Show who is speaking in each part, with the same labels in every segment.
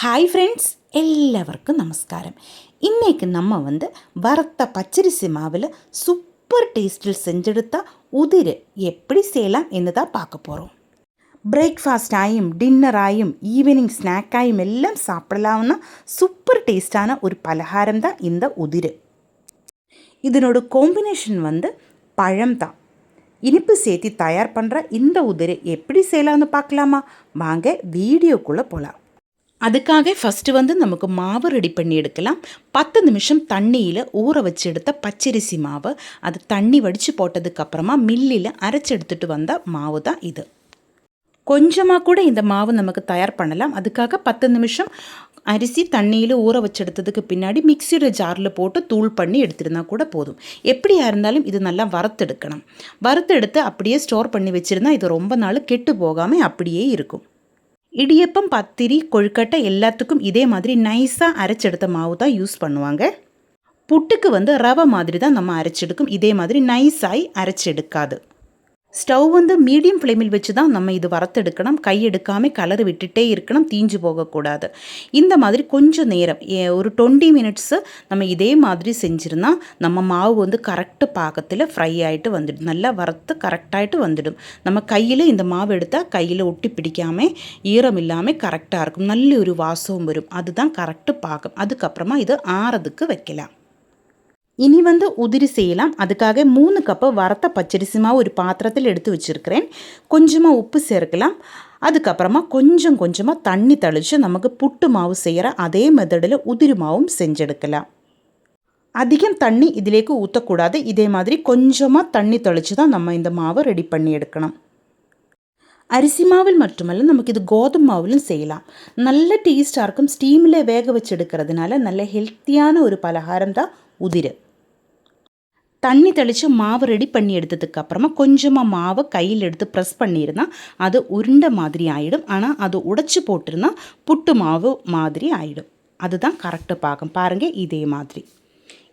Speaker 1: Hi friends, எல்லாருக்கும் நமஸ்காரம். இன்றைக்கி நம்ம வறுத்த பச்சரிசி மாவில் சூப்பர் டேஸ்ட்டில் செஞ்செடுத்தா உதிர் எப்படி செய்யலாம் என்று தான் பார்க்க போகிறோம். பிரேக்ஃபாஸ்ட் ஆயும் டின்னர் ஆயும் ஈவினிங் ஸ்நாக் ஆயும் எல்லாம் சாப்பிடலாம்னா சூப்பர் டேஸ்டான ஒரு பலகாரம் தான் இந்த உதிர். இதனோட காம்பினேஷன் பழம் தான். இனிப்பு சேர்த்து தயார் பண்ணுற இந்த உதிர் எப்படி செய்யலாம்னு பார்க்கலாமா? வாங்க வீடியோக்குள்ளே போகலாம். அதுக்காக ஃபஸ்ட்டு நமக்கு மாவு ரெடி பண்ணி எடுக்கலாம். 10 நிமிஷம் தண்ணியில் ஊற வச்சு எடுத்த பச்சரிசி மாவு, அது தண்ணி வடித்து போட்டதுக்கப்புறமா மில்லில் அரைச்சி எடுத்துகிட்டு வந்த மாவு தான் இது. கொஞ்சமாக கூட இந்த மாவு நமக்கு தயார் பண்ணலாம். அதுக்காக 10 நிமிஷம் அரிசி தண்ணியில் ஊற வச்சு எடுத்ததுக்கு பின்னாடி மிக்சியோட ஜாரில் போட்டு தூள் பண்ணி எடுத்துருந்தா கூட போதும். எப்படியா இருந்தாலும் இது நல்லா வறுத்தெடுக்கணும். வறுத்தெடுத்து அப்படியே ஸ்டோர் பண்ணி வச்சுருந்தா இது ரொம்ப நாள் கெட்டு போகாமல் அப்படியே இருக்கும். இடியப்பம், பத்திரி, கொழுக்கட்டை எல்லாத்துக்கும் இதே மாதிரி நைஸாக அரைச்செடுத்த மாவு தான் யூஸ் பண்ணுவாங்க. புட்டுக்கு ரவை மாதிரி தான் நம்ம அரைச்செடுக்கும். இதே மாதிரி நைஸாகி அரைச்செடுக்காது. ஸ்டவ் மீடியம் ஃப்ளேமில் வச்சு தான் நம்ம இது வறுத்தெடுக்கணும். கை எடுக்காமல் கலர் விட்டுட்டே இருக்கணும், தீஞ்சு போகக்கூடாது. இந்த மாதிரி கொஞ்சம் நேரம் ஒரு 20 மினிட்ஸு நம்ம இதே மாதிரி செஞ்சுருந்தா நம்ம மாவு கரெக்டு பாகத்தில் ஃப்ரை ஆகிட்டு வந்துடும். நல்லா வறுத்து கரெக்டாகிட்டு வந்துடும். நம்ம கையில் இந்த மாவு எடுத்தால் கையில் ஒட்டி பிடிக்காமல் ஈரம் இல்லாமல் கரெக்டாக இருக்கும். நல்ல ஒரு வாசம் வரும். அதுதான் கரெக்டு பாகம். அதுக்கப்புறமா இது ஆறதுக்கு வைக்கலாம். இனி உதிரி செய்யலாம். அதுக்காக 3 கப்பு வறுத்த பச்சரிசி மாவு ஒரு பாத்திரத்தில் எடுத்து வச்சுருக்கிறேன். கொஞ்சமாக உப்பு சேர்க்கலாம். அதுக்கப்புறமா கொஞ்சமாக தண்ணி தெளித்து நமக்கு புட்டு மாவு செய்கிற அதே மெத்தடில் உதிரி மாவும் செஞ்செடுக்கலாம். அதிகம் தண்ணி இதிலேக்கு ஊற்றக்கூடாது. இதே மாதிரி கொஞ்சமாக தண்ணி தெளித்து தான் நம்ம இந்த மாவை ரெடி பண்ணி எடுக்கணும். அரிசி மாவில் மட்டுமல்ல, நமக்கு இது கோதுமை மாவிலும் செய்யலாம். நல்ல டேஸ்ட்டாக இருக்கும். ஸ்டீமில் வேக வச்சு எடுக்கிறதுனால நல்ல ஹெல்த்தியான ஒரு பலகாரம் தான் உதிர். தண்ணி தெளித்து மாவு ரெடி பண்ணி எடுத்ததுக்கப்புறமா கொஞ்சமாக மாவை கையில் எடுத்து ப்ரெஸ் பண்ணியிருந்தால் அது உருண்டை மாதிரி ஆகிடும். ஆனால் அது உடைச்சி போட்டிருந்தால் புட்டு மாவு மாதிரி ஆகிடும். அதுதான் கரெக்டு பாகம். பாருங்கள், இதே மாதிரி.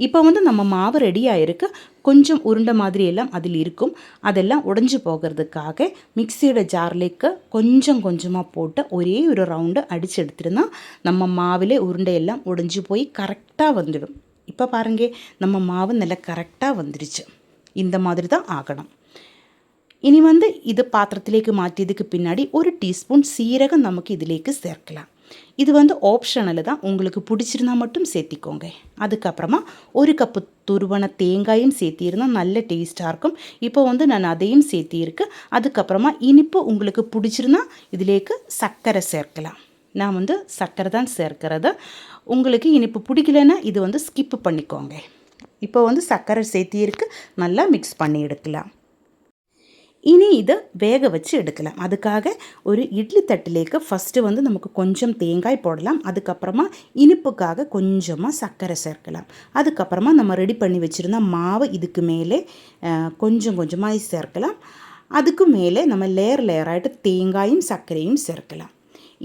Speaker 1: இப்போ நம்ம மாவு ரெடி ஆகிருக்கு. கொஞ்சம் உருண்டை மாதிரி எல்லாம் அதில் இருக்கும். அதெல்லாம் உடைஞ்சி போகிறதுக்காக மிக்சியோட ஜார்லேக்கு கொஞ்சமாக போட்டு ஒரே ஒரு ரவுண்டு அடித்து எடுத்துருந்தா நம்ம மாவிலே உருண்டையெல்லாம் உடைஞ்சி போய் கரெக்டாக வந்துடும். இப்போ பாருங்க, நம்ம மாவு நல்லா கரெக்டாக வந்துடுச்சு. இந்த மாதிரி தான் ஆகணும். இனி இது பாத்திரத்திலேக்கு மாற்றியதுக்கு பின்னாடி 1 டீஸ்பூன் சீரகம் நமக்கு இதிலேக்கு சேர்க்கலாம். இது ஆப்ஷனல் தான். உங்களுக்கு பிடிச்சிருந்தா மட்டும் சேர்த்திக்கோங்க. அதுக்கப்புறமா 1 கப்பு துருவன தேங்காயும் சேர்த்திருந்தால் நல்ல டேஸ்ட்டாக இருக்கும். இப்போ நான் அதையும் சேர்த்திருக்கு. அதுக்கப்புறமா இனிப்பு உங்களுக்கு பிடிச்சிருந்தா இதிலேக்கு சர்க்கரை சேர்க்கலாம். நான் சர்க்கரை தான் சேர்க்கிறது. உங்களுக்கு இனிப்பு பிடிக்கலன்னா இது ஸ்கிப்பு பண்ணிக்கோங்க. இப்போ சர்க்கரை சேர்த்திருக்கு. நல்லா மிக்ஸ் பண்ணி எடுக்கலாம். இனி இதை வேக வச்சு எடுக்கலாம். அதுக்காக ஒரு இட்லி தட்டிலேக்கு ஃபஸ்ட்டு நமக்கு கொஞ்சம் தேங்காய் போடலாம். அதுக்கப்புறமா இனிப்புக்காக கொஞ்சமாக சர்க்கரை சேர்க்கலாம். அதுக்கப்புறமா நம்ம ரெடி பண்ணி வச்சுருந்தா மாவு இதுக்கு மேலே கொஞ்சமாக சேர்க்கலாம். அதுக்கு மேலே நம்ம லேயராகிட்டு தேங்காயும் சர்க்கரையும் சேர்க்கலாம்.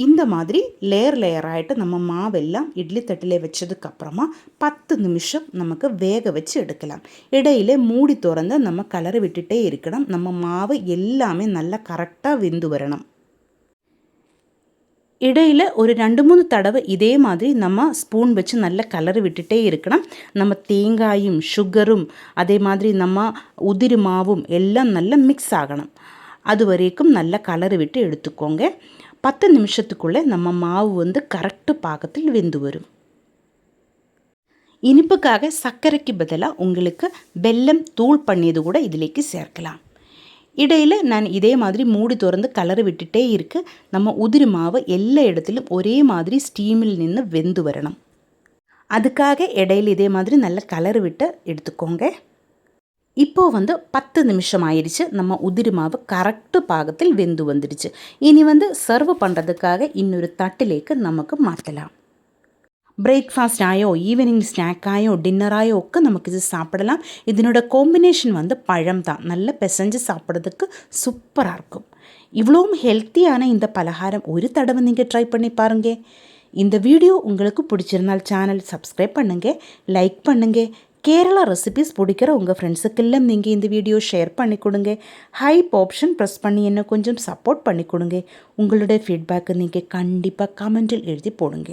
Speaker 1: இந்த மாதிரி லேயராகிட்டு நம்ம மாவெல்லாம் இட்லி தட்டிலே வச்சதுக்கப்புறமா 10 நிமிஷம் நமக்கு வேக வச்சு எடுக்கலாம். இடையில மூடி திறந்து நம்ம கலரை விட்டுட்டே இருக்கணும். நம்ம மாவு எல்லாமே நல்லா கரெக்டாக வெந்து வரணும். இடையில் ஒரு 2-3 தடவை இதே மாதிரி நம்ம ஸ்பூன் வச்சு நல்லா கலரை விட்டுட்டே இருக்கணும். நம்ம தேங்காயும் சுகரும் அதே மாதிரி நம்ம உதிரி மாவும் எல்லாம் நல்லா மிக்ஸ் ஆகணும். அது வரைக்கும் நல்லா கலரை விட்டு எடுத்துக்கோங்க. 10 நிமிஷத்துக்குள்ளே நம்ம மாவு கரெக்டு பாகத்தில் வெந்து வரும். இனிப்புக்காக சர்க்கரைக்கு பதிலாக உங்களுக்கு வெல்லம் தூள் பண்ணியது கூட இதிலேக்கு சேர்க்கலாம். இடையில் நான் இதே மாதிரி மூடி திறந்து கலரை விட்டுட்டே இருக்கு. நம்ம உதிரி மாவு எல்லா இடத்துலையும் ஒரே மாதிரி ஸ்டீமில் நின்று வெந்து வரணும். அதுக்காக இடையில் இதே மாதிரி நல்ல கலரை விட்டு எடுத்துக்கோங்க. இப்போது 10 நிமிஷம் ஆயிடுச்சு. நம்ம உதிரி மாவு கரெக்டு பாகத்தில் வெந்து வந்துடுச்சு. இனி சர்வ் பண்ணுறதுக்காக இன்னொரு தட்டிலேக்கு நமக்கு மாற்றலாம். பிரேக்ஃபாஸ்ட் ஆயோ ஈவினிங் ஸ்நாக் ஆயோ டின்னர் ஆயோ ഒക്കെ நமக்கு இது சாப்பிடலாம். இதனோட காம்பினேஷன் பழம் தான். நல்லா பிசைஞ்சு சாப்பிட்றதுக்கு சூப்பராக இருக்கும். இவ்வளவும் ஹெல்த்தியான இந்த பலகாரம் ஒரு தடவை நீங்கள் ட்ரை பண்ணி பாருங்கள். இந்த வீடியோ உங்களுக்கு பிடிச்சிருந்தால் சேனல் சப்ஸ்கிரைப் பண்ணுங்கள், லைக் பண்ணுங்கள், கேரளா ரெசிபீஸ் பிடிக்கிற உங்கள் ஃப்ரெண்ட்ஸுக்கெல்லாம் நீங்கள் இந்த வீடியோ ஷேர் பண்ணி கொடுங்க. ஹைப் ஆப்ஷன் ப்ரெஸ் பண்ணி என்ன கொஞ்சம் சப்போர்ட் பண்ணி கொடுங்க. உங்களுடைய ஃபீட்பேக்கை நீங்கள் கண்டிப்பாக கமெண்டில் எழுதி போடுங்க.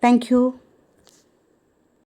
Speaker 1: தேங்க்யூ.